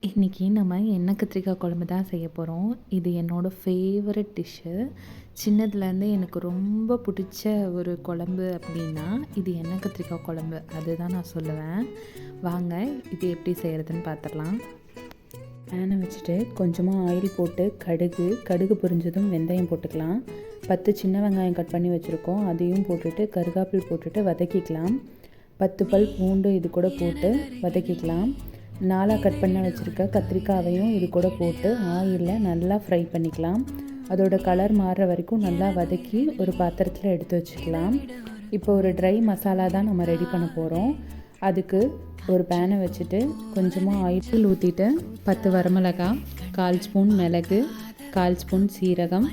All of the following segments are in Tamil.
இன்றைக்கி நம்ம எண்ணெய் கத்திரிக்காய் குழம்பு தான் செய்ய போகிறோம். இது என்னோடய ஃபேவரட் டிஷ்ஷு. சின்னதுலேருந்து எனக்கு ரொம்ப பிடிச்ச ஒரு குழம்பு அப்படின்னா இது எண்ணெய் கத்திரிக்காய் குழம்பு. அதுதான் நான் சொல்லுவேன். வாங்க இது எப்படி செய்கிறதுன்னு பார்த்துடலாம். பேனை வச்சுட்டு கொஞ்சமாக ஆயில் போட்டு கடுகு பொரிஞ்சதும் வெந்தயம் போட்டுக்கலாம். 10 சின்ன வெங்காயம் கட் பண்ணி வச்சுருக்கோம், அதையும் போட்டுட்டு கருகாப்பில் போட்டுட்டு வதக்கிக்கலாம். 10 பல் பூண்டு இது கூட போட்டு வதக்கிக்கலாம். 4 கட் பண்ண வச்சுருக்க கத்திரிக்காயையும் இது கூட போட்டு ஆயிலில் நல்லா ஃப்ரை பண்ணிக்கலாம். அதோட கலர் மாறுற வரைக்கும் நல்லா வதக்கி ஒரு பாத்திரத்தில் எடுத்து வச்சுக்கலாம். இப்போ ஒரு ட்ரை மசாலா தான் நம்ம ரெடி பண்ண போகிறோம். அதுக்கு ஒரு பேனை வச்சுட்டு கொஞ்சமாக ஆயில் ஊற்றிட்டு 10 வரமிளகாய், 1/4 ஸ்பூன் மிளகு, 1/4 ஸ்பூன் சீரகம்,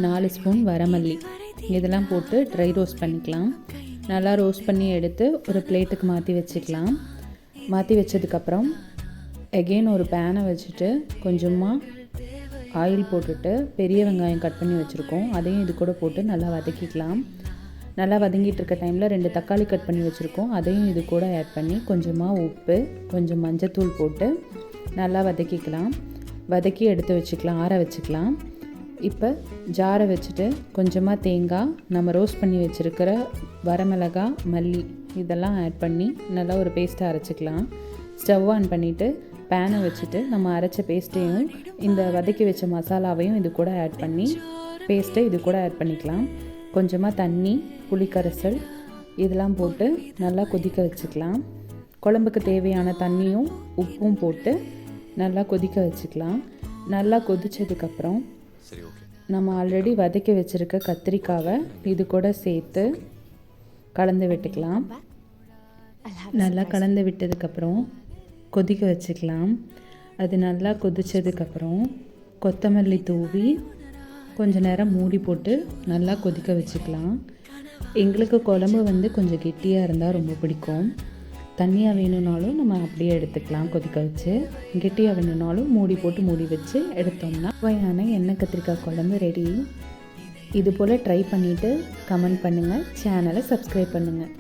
4 ஸ்பூன் வரமல்லி இதெல்லாம் போட்டு ட்ரை ரோஸ்ட் பண்ணிக்கலாம். நல்லா ரோஸ்ட் பண்ணி எடுத்து ஒரு பிளேட்டுக்கு மாற்றி வச்சுக்கலாம். மாற்றி வச்சதுக்கப்புறம் எகெயின் ஒரு பேனை வச்சுட்டு கொஞ்சமாக ஆயில் போட்டுட்டு பெரிய வெங்காயம் கட் பண்ணி வச்சுருக்கோம், அதையும் இது கூட போட்டு நல்லா வதக்கிக்கலாம். நல்லா வதங்கிட்டு இருக்க டைமில் 2 தக்காளி கட் பண்ணி வச்சுருக்கோம், அதையும் இது கூட ஆட் பண்ணி கொஞ்சமாக உப்பு, கொஞ்சம் மஞ்சத்தூள் போட்டு நல்லா வதக்கிக்கலாம். வதக்கி எடுத்து வச்சுக்கலாம், ஆற வச்சுக்கலாம். இப்போ ஜாரை வச்சுட்டு கொஞ்சமாக தேங்காய், நம்ம ரோஸ்ட் பண்ணி வச்சுருக்கிற வரமிளகாய், மல்லி இதெல்லாம் ஆட் பண்ணி நல்லா ஒரு பேஸ்ட்டை அரைச்சிக்கலாம். ஸ்டவ் ஆன் பண்ணிவிட்டு பேனை வச்சுட்டு நம்ம அரைச்ச பேஸ்ட்டையும் இந்த வதக்கி வச்ச மசாலாவையும் இது கூட ஆட் பண்ணி பேஸ்ட்டை இது கூட ஆட் பண்ணிக்கலாம். கொஞ்சமாக தண்ணி, புளிக்கரைசல் இதெல்லாம் போட்டு நல்லா கொதிக்க வச்சுக்கலாம். குழம்புக்கு தேவையான தண்ணியும் உப்பும் போட்டு நல்லா கொதிக்க வச்சுக்கலாம். நல்லா கொதித்ததுக்கப்புறம் நம்ம ஆல்ரெடி வதக்கி வச்சுருக்க கத்திரிக்காவை இது கூட சேர்த்து கலந்து விட்டுக்கலாம். நல்லா கலந்து விட்டதுக்கப்புறம் கொதிக்க வச்சுக்கலாம். அது நல்லா கொதித்ததுக்கப்புறம் கொத்தமல்லி தூவி கொஞ்சம் நேரம் மூடி போட்டு நல்லா கொதிக்க வச்சுக்கலாம். எங்களுக்கு குழம்பு கொஞ்சம் கெட்டியாக இருந்தால் ரொம்ப பிடிக்கும். தண்ணியாக வேணும்னாலும் நம்ம அப்படியே எடுத்துக்கலாம் கொதிக்க வச்சு. கெட்டியாக வேணும்னாலும் மூடி வச்சு எடுத்தோம்னா சுவையான எண்ணெய் கத்திரிக்காய் குழம்பு ரெடி. இது போல் ட்ரை பண்ணிவிட்டு கமெண்ட் பண்ணுங்கள், சேனலை சப்ஸ்கிரைப் பண்ணுங்கள்.